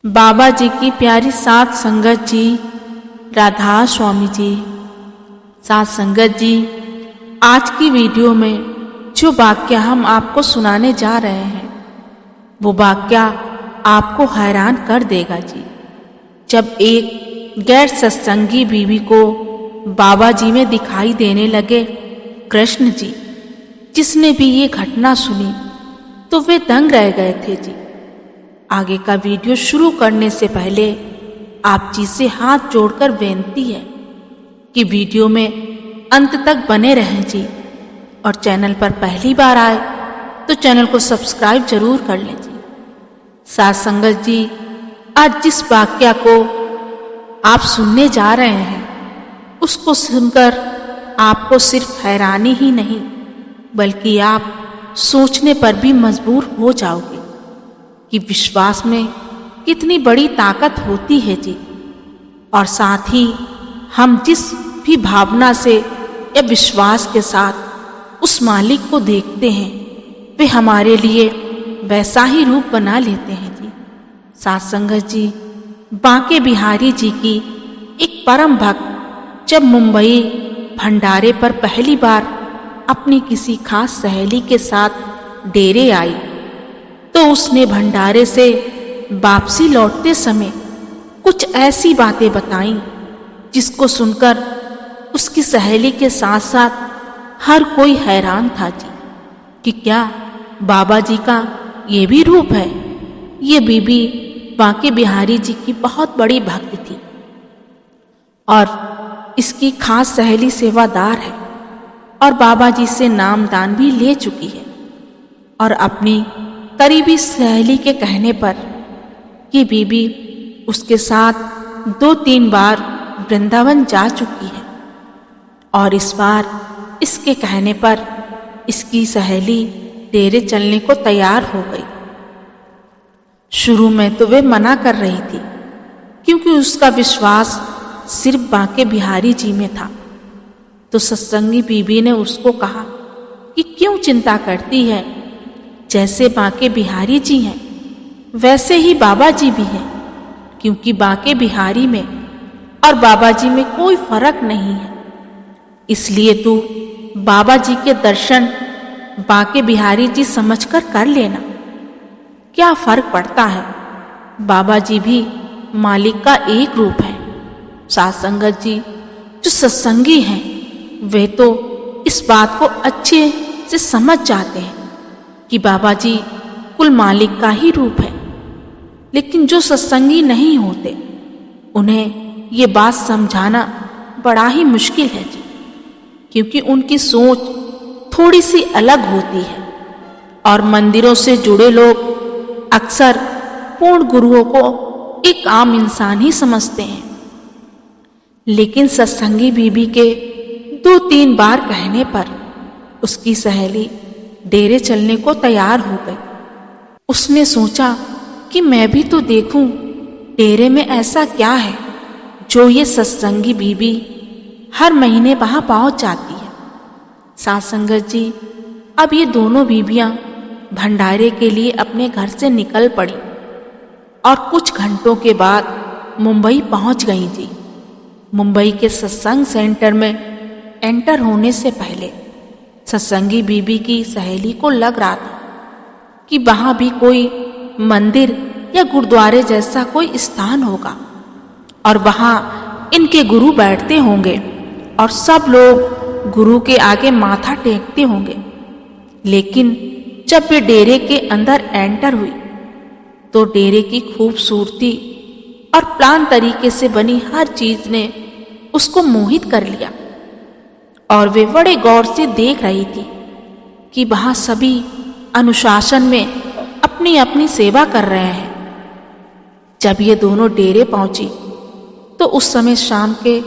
बाबा जी की प्यारी सात संगत जी, राधा स्वामी जी। सात संगत जी, आज की वीडियो में जो वाक्य हम आपको सुनाने जा रहे हैं वो वाक्य आपको हैरान कर देगा जी। जब एक गैर सत्संगी बीवी को बाबा जी में दिखाई देने लगे कृष्ण जी, जिसने भी ये घटना सुनी तो वे दंग रह गए थे जी। आगे का वीडियो शुरू करने से पहले आप जी से हाथ जोड़कर विनती है कि वीडियो में अंत तक बने रहें जी, और चैनल पर पहली बार आए तो चैनल को सब्सक्राइब जरूर कर लें जी। साथ संगत जी, आज जिस वाक्य को आप सुनने जा रहे हैं उसको सुनकर आपको सिर्फ हैरानी ही नहीं बल्कि आप सोचने पर भी मजबूर हो जाओगे कि विश्वास में कितनी बड़ी ताकत होती है जी। और साथ ही हम जिस भी भावना से या विश्वास के साथ उस मालिक को देखते हैं वे हमारे लिए वैसा ही रूप बना लेते हैं जी। साथ संगत जी, बांके बिहारी जी की एक परम भक्त जब मुंबई भंडारे पर पहली बार अपनी किसी खास सहेली के साथ डेरे आई तो उसने भंडारे से वापसी लौटते समय कुछ ऐसी बातें बताईं जिसको सुनकर उसकी सहेली के साथ साथ हर कोई हैरान था जी कि क्या बाबा जी का ये भी रूप है। ये बीबी बांके बिहारी जी की बहुत बड़ी भक्त थी और इसकी खास सहेली सेवादार है और बाबा जी से नामदान भी ले चुकी है। और अपनी करीबी सहेली के कहने पर ये बीबी उसके साथ 2-3 बार वृंदावन जा चुकी है और इस बार इसके कहने पर इसकी सहेली डेरे चलने को तैयार हो गई। शुरू में तो वे मना कर रही थी क्योंकि उसका विश्वास सिर्फ बांके बिहारी जी में था। तो सत्संगी बीबी ने उसको कहा कि क्यों चिंता करती है, जैसे बांके बिहारी जी हैं वैसे ही बाबा जी भी हैं, क्योंकि बांके बिहारी में और बाबा जी में कोई फर्क नहीं है। इसलिए तू बाबा जी के दर्शन बांके बिहारी जी समझकर कर लेना, क्या फर्क पड़ता है। बाबा जी भी मालिक का एक रूप है। साथ संगत जी, जो सत्संगी हैं वे तो इस बात को अच्छे से समझ जाते हैं कि बाबा जी कुल मालिक का ही रूप है, लेकिन जो सत्संगी नहीं होते उन्हें ये बात समझाना बड़ा ही मुश्किल है जी, क्योंकि उनकी सोच थोड़ी सी अलग होती है और मंदिरों से जुड़े लोग अक्सर पूर्ण गुरुओं को एक आम इंसान ही समझते हैं। लेकिन सत्संगी बीबी के 2-3 बार कहने पर उसकी सहेली डेरे चलने को तैयार हो गई। उसने सोचा कि मैं भी तो देखूं डेरे में ऐसा क्या है जो ये सत्संगी बीबी हर महीने वहां पहुंच जाती है। साथ संगत जी, अब ये दोनों बीबियां भंडारे के लिए अपने घर से निकल पड़ी और कुछ घंटों के बाद मुंबई पहुंच गई जी। मुंबई के सत्संग सेंटर में एंटर होने से पहले सत्संगी बीबी की सहेली को लग रहा था कि वहां भी कोई मंदिर या गुरुद्वारे जैसा कोई स्थान होगा और वहां इनके गुरु बैठते होंगे और सब लोग गुरु के आगे माथा टेकते होंगे। लेकिन जब वे डेरे के अंदर एंटर हुई तो डेरे की खूबसूरती और प्लान तरीके से बनी हर चीज ने उसको मोहित कर लिया और वे बड़े गौर से देख रही थी कि वहां सभी अनुशासन में अपनी अपनी सेवा कर रहे हैं। जब ये दोनों डेरे पहुंची तो उस समय शाम के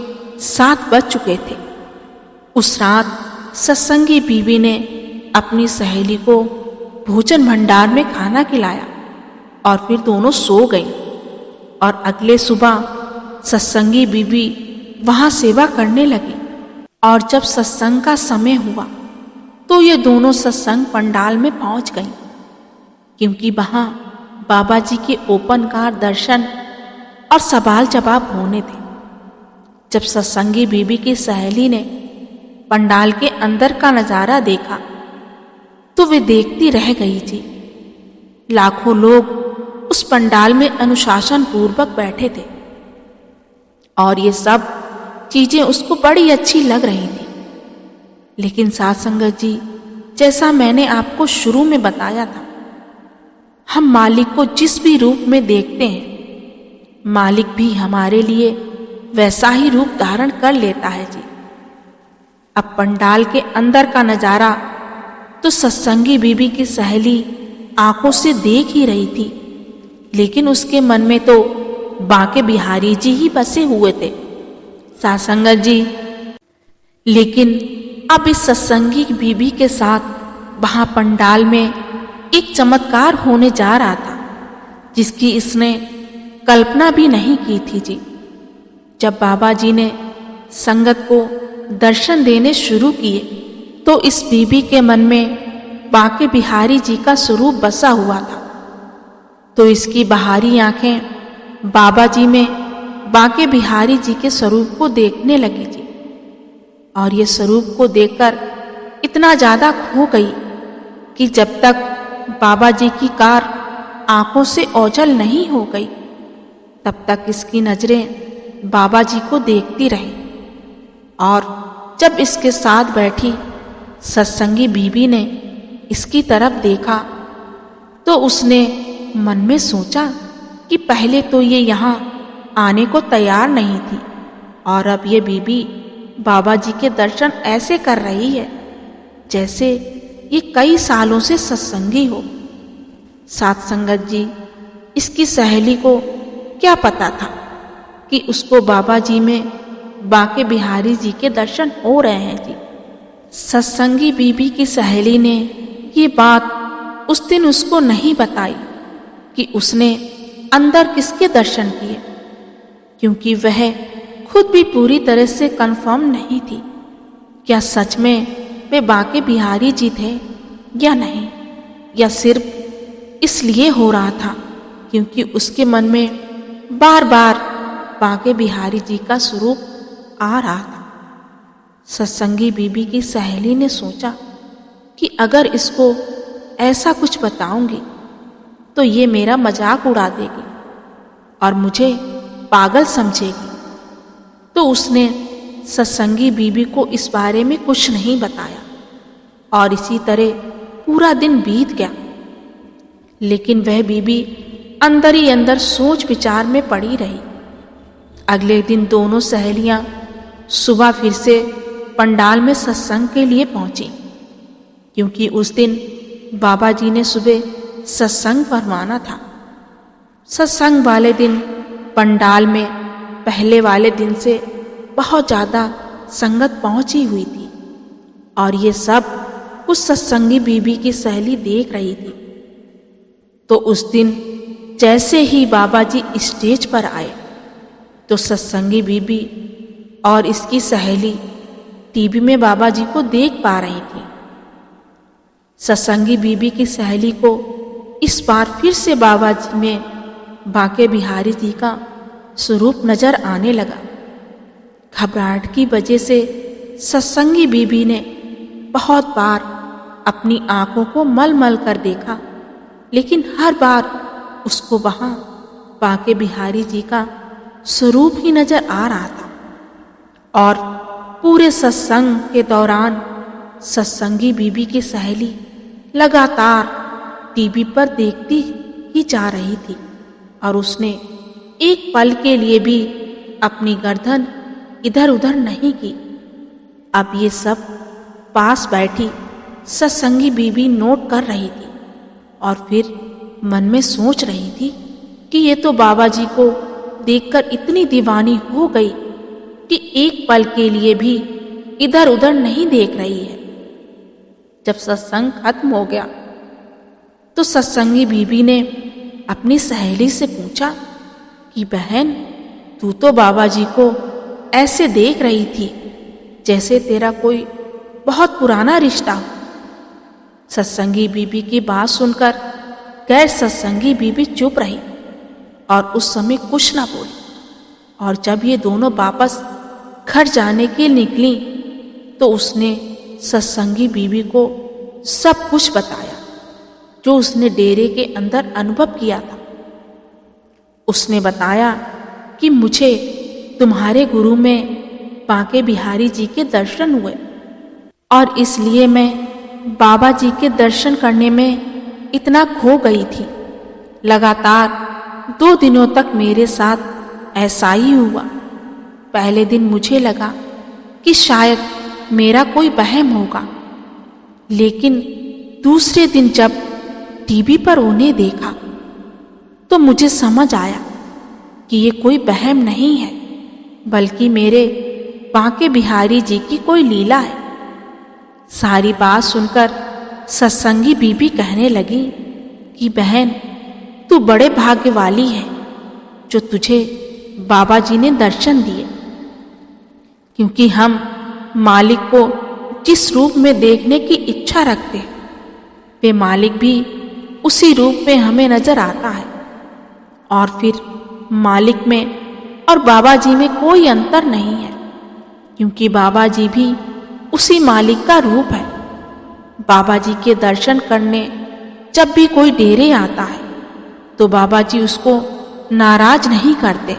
7 बज चुके थे। उस रात सत्संगी बीबी ने अपनी सहेली को भोजन भंडार में खाना खिलाया और फिर दोनों सो गईं। और अगले सुबह सत्संगी बीबी वहां सेवा करने लगी और जब सत्संग का समय हुआ तो ये दोनों सत्संग पंडाल में पहुंच गईं, क्योंकि वहां बाबा जी के ओपनकार दर्शन और सवाल जवाब होने थे। जब सत्संगी बीबी की सहेली ने पंडाल के अंदर का नजारा देखा तो वे देखती रह गई थी। लाखों लोग उस पंडाल में अनुशासन पूर्वक बैठे थे और ये सब चीजें उसको बड़ी अच्छी लग रही थी। लेकिन साथ संगत जी, जैसा मैंने आपको शुरू में बताया था, हम मालिक को जिस भी रूप में देखते हैं, मालिक भी हमारे लिए वैसा ही रूप धारण कर लेता है जी। अब पंडाल के अंदर का नजारा तो सत्संगी बीबी की सहेली आंखों से देख ही रही थी, लेकिन उसके मन में तो बांके बिहारी जी ही बसे हुए थे साथ संगत जी। लेकिन अब इस सत्संगी बीबी के साथ वहां पंडाल में एक चमत्कार होने जा रहा था जिसकी इसने कल्पना भी नहीं की थी जी। जब बाबा जी ने संगत को दर्शन देने शुरू किए तो इस बीबी के मन में बांके बिहारी जी का स्वरूप बसा हुआ था। तो इसकी बाहरी आंखें बाबा जी में बांके बिहारी जी के स्वरूप को देखने लगी जी। और ये स्वरूप को देखकर इतना ज्यादा खो गई कि जब तक बाबा जी की कार आंखों से ओझल नहीं हो गई तब तक इसकी नजरें बाबा जी को देखती रही। और जब इसके साथ बैठी सत्संगी बीबी ने इसकी तरफ देखा तो उसने मन में सोचा कि पहले तो ये यहाँ आने को तैयार नहीं थी और अब ये बीबी बाबा जी के दर्शन ऐसे कर रही है जैसे ये कई सालों से सत्संगी हो। साथ संगत जी, इसकी सहेली को क्या पता था कि उसको बाबा जी में बांके बिहारी जी के दर्शन हो रहे हैं जी। सत्संगी बीबी की सहेली ने ये बात उस दिन उसको नहीं बताई कि उसने अंदर किसके दर्शन किए, क्योंकि वह खुद भी पूरी तरह से कंफर्म नहीं थी क्या सच में वे बांके बिहारी जी थे या नहीं, या सिर्फ इसलिए हो रहा था क्योंकि उसके मन में बार बार बांके बिहारी जी का स्वरूप आ रहा था। सत्संगी बीबी की सहेली ने सोचा कि अगर इसको ऐसा कुछ बताऊंगी तो ये मेरा मजाक उड़ा देगी और मुझे पागल समझेगी। तो उसने सत्संगी बीबी को इस बारे में कुछ नहीं बताया और इसी तरह पूरा दिन बीत गया। लेकिन वह बीबी अंदर ही अंदर सोच विचार में पड़ी रही। अगले दिन दोनों सहेलियां सुबह फिर से पंडाल में सत्संग के लिए पहुंची, क्योंकि उस दिन बाबा जी ने सुबह सत्संग फरमाना था। सत्संग वाले दिन पंडाल में पहले वाले दिन से बहुत ज्यादा संगत पहुंची हुई थी और ये सब उस सत्संगी बीबी की सहेली देख रही थी। तो उस दिन जैसे ही बाबा जी स्टेज पर आए तो सत्संगी बीबी और इसकी सहेली टीवी में बाबा जी को देख पा रही थी। सत्संगी बीबी की सहेली को इस बार फिर से बाबा जी में बांके बिहारी जी का स्वरूप नजर आने लगा। घबराहट की वजह से सत्संगी बीबी ने बहुत बार अपनी आंखों को मल मल कर देखा, लेकिन हर बार उसको वहां बांके बिहारी जी का स्वरूप ही नजर आ रहा था। और पूरे सत्संग के दौरान सत्संगी बीबी की सहेली लगातार टीवी पर देखती ही जा रही थी और उसने एक पल के लिए भी अपनी गर्दन इधर उधर नहीं की। अब ये सब पास बैठी सत्संगी बीबी नोट कर रही थी और फिर मन में सोच रही थी कि ये तो बाबा जी को देखकर इतनी दीवानी हो गई कि एक पल के लिए भी इधर उधर नहीं देख रही है। जब सत्संग खत्म हो गया तो सत्संगी बीबी ने अपनी सहेली से पूछा कि बहन, तू तो बाबा जी को ऐसे देख रही थी जैसे तेरा कोई बहुत पुराना रिश्ता हो। सत्संगी बीबी की बात सुनकर गैर सत्संगी बीबी चुप रही और उस समय कुछ ना बोली। और जब ये दोनों वापस घर जाने के लिए निकली तो उसने सत्संगी बीबी को सब कुछ बताया जो उसने डेरे के अंदर अनुभव किया था। उसने बताया कि मुझे तुम्हारे गुरु में बांके बिहारी जी के दर्शन हुए और इसलिए मैं बाबा जी के दर्शन करने में इतना खो गई थी। लगातार 2 दिनों तक मेरे साथ ऐसा ही हुआ। पहले दिन मुझे लगा कि शायद मेरा कोई वहम होगा, लेकिन दूसरे दिन जब टीवी पर उन्हें देखा तो मुझे समझ आया कि ये कोई वहम नहीं है, बल्कि मेरे बांके बिहारी जी की कोई लीला है। सारी बात सुनकर सत्संगी बीबी कहने लगी कि बहन, तू बड़े भाग्य वाली है जो तुझे बाबा जी ने दर्शन दिए, क्योंकि हम मालिक को जिस रूप में देखने की इच्छा रखते हैं वे मालिक भी उसी रूप में हमें नजर आता है। और फिर मालिक में और बाबा जी में कोई अंतर नहीं है, क्योंकि बाबा जी भी उसी मालिक का रूप है। बाबा जी के दर्शन करने जब भी कोई डेरे आता है तो बाबा जी उसको नाराज नहीं करते।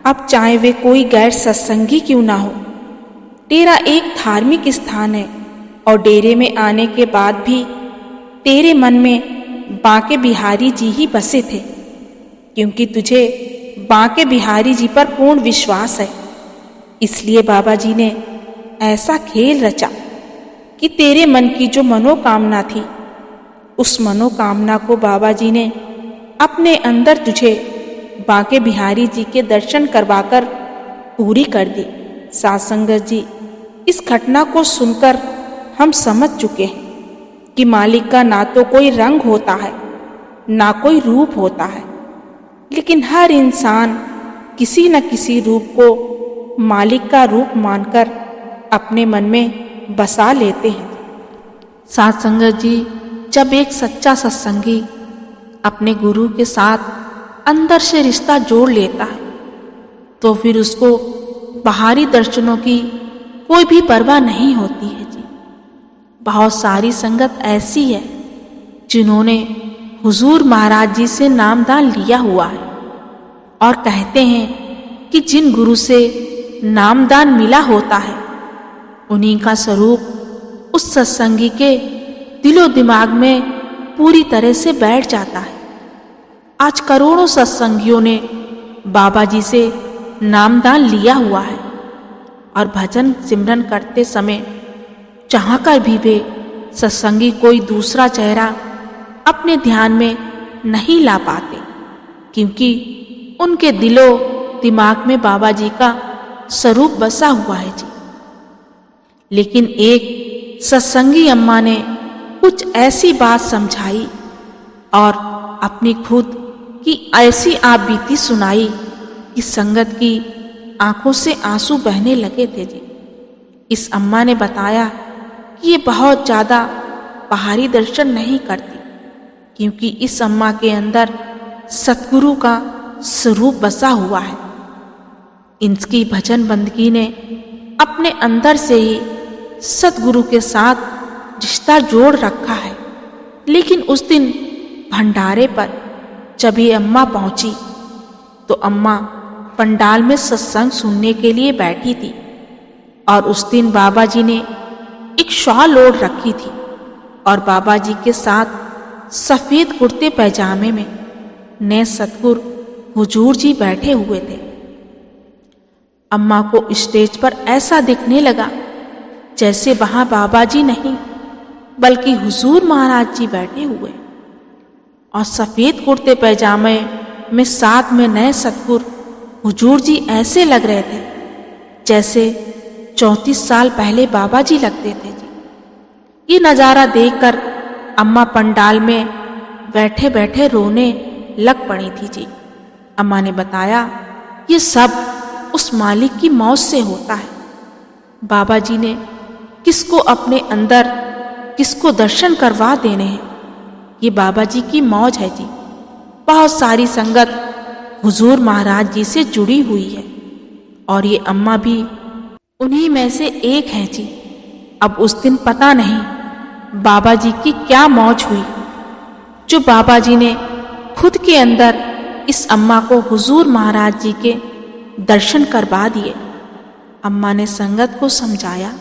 अब चाहे वे कोई गैर सत्संगी क्यों ना हो, डेरा एक धार्मिक स्थान है और डेरे में आने के बाद भी तेरे मन में बांके बिहारी जी ही बसे थे, क्योंकि तुझे बांके बिहारी जी पर पूर्ण विश्वास है। इसलिए बाबा जी ने ऐसा खेल रचा कि तेरे मन की जो मनोकामना थी उस मनोकामना को बाबा जी ने अपने अंदर तुझे बांके बिहारी जी के दर्शन करवाकर पूरी कर दी। साथ संगत जी, इस घटना को सुनकर हम समझ चुके हैं कि मालिक का ना तो कोई रंग होता है ना कोई रूप होता है, लेकिन हर इंसान किसी न किसी रूप को मालिक का रूप मानकर अपने मन में बसा लेते हैं। साथ संगत जी, जब एक सच्चा सत्संगी अपने गुरु के साथ अंदर से रिश्ता जोड़ लेता है तो फिर उसको बाहरी दर्शनों की कोई भी परवाह नहीं होती है जी। बहुत सारी संगत ऐसी है जिन्होंने हुजूर महाराज जी से नामदान लिया हुआ है और कहते हैं कि जिन गुरु से नामदान मिला होता है उन्हीं का स्वरूप उस सत्संगी के दिलो दिमाग में पूरी तरह से बैठ जाता है। आज करोड़ों सत्संगियों ने बाबा जी से नामदान लिया हुआ है और भजन सिमरन करते समय जहाँ कर भी वे सत्संगी कोई दूसरा चेहरा अपने ध्यान में नहीं ला पाते, क्योंकि उनके दिलो दिमाग में बाबा जी का स्वरूप बसा हुआ है जी। लेकिन एक सत्संगी अम्मा ने कुछ ऐसी बात समझाई और अपनी खुद की ऐसी आप बीती सुनाई कि संगत की आंखों से आंसू बहने लगे थे जी। इस अम्मा ने बताया कि ये बहुत ज़्यादा बाहरी दर्शन नहीं करती, क्योंकि इस अम्मा के अंदर सतगुरु का स्वरूप बसा हुआ है। इनकी भजन बंदगी ने अपने अंदर से ही सतगुरु के साथ रिश्ता जोड़ रखा है। लेकिन उस दिन भंडारे पर जब ये अम्मा पहुंची तो अम्मा पंडाल में सत्संग सुनने के लिए बैठी थी और उस दिन बाबा जी ने एक शॉल ओढ़ रखी थी और बाबा जी के साथ सफेद कुर्ते पैजामे में नए सतगुरु हुजूर जी बैठे हुए थे। अम्मा को स्टेज पर ऐसा दिखने लगा जैसे वहां बाबा जी नहीं बल्कि हुजूर महाराज जी बैठे हुए और सफेद कुर्ते पैजामे में साथ में नए सतगुरु हुजूर जी ऐसे लग रहे थे जैसे 34 साल पहले बाबा जी लगते थे जी। ये नज़ारा देखकर अम्मा पंडाल में बैठे बैठे रोने लग पड़ी थी जी। अम्मा ने बताया ये सब उस मालिक की मौत से होता है। बाबा जी ने किसको अपने अंदर किसको दर्शन करवा देने हैं ये बाबा जी की मौज है जी। बहुत सारी संगत हुजूर महाराज जी से जुड़ी हुई है और ये अम्मा भी उन्हीं में से एक है जी। अब उस दिन पता नहीं बाबा जी की क्या मौज हुई जो बाबा जी ने खुद के अंदर इस अम्मा को हुजूर महाराज जी के दर्शन करवा दिए। अम्मा ने संगत को समझाया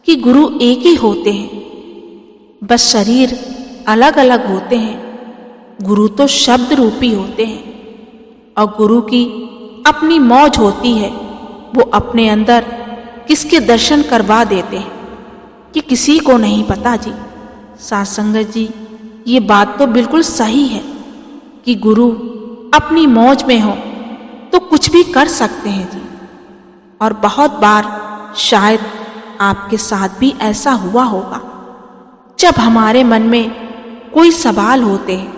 कि गुरु एक ही होते हैं, बस शरीर अलग अलग होते हैं। गुरु तो शब्द रूपी होते हैं और गुरु की अपनी मौज होती है। वो अपने अंदर किसके दर्शन करवा देते हैं कि किसी को नहीं पता जी। साथ संगत जी, ये बात तो बिल्कुल सही है कि गुरु अपनी मौज में हो तो कुछ भी कर सकते हैं जी। और बहुत बार शायद आपके साथ भी ऐसा हुआ होगा, जब हमारे मन में कोई सवाल होते हैं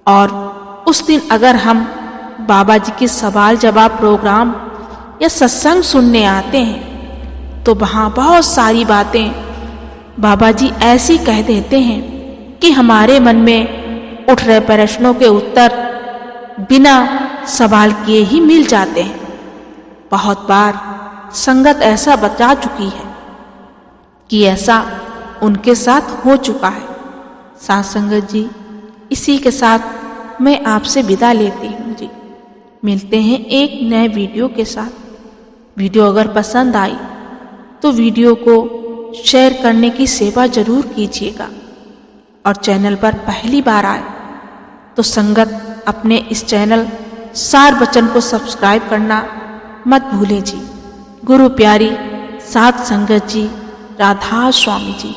और उस दिन अगर हम बाबा जी के सवाल जवाब प्रोग्राम या सत्संग सुनने आते हैं तो वहाँ बहुत सारी बातें बाबा जी ऐसी कह देते हैं कि हमारे मन में उठ रहे प्रश्नों के उत्तर बिना सवाल किए ही मिल जाते हैं। बहुत बार संगत ऐसा बता चुकी है कि ऐसा उनके साथ हो चुका है। साथ संगत जी, इसी के साथ मैं आपसे विदा लेती हूँ जी। मिलते हैं एक नए वीडियो के साथ। वीडियो अगर पसंद आई तो वीडियो को शेयर करने की सेवा जरूर कीजिएगा और चैनल पर पहली बार आए तो संगत अपने इस चैनल सार बचन को सब्सक्राइब करना मत भूलें जी। गुरु प्यारी साथ संगत जी, राधा स्वामी जी।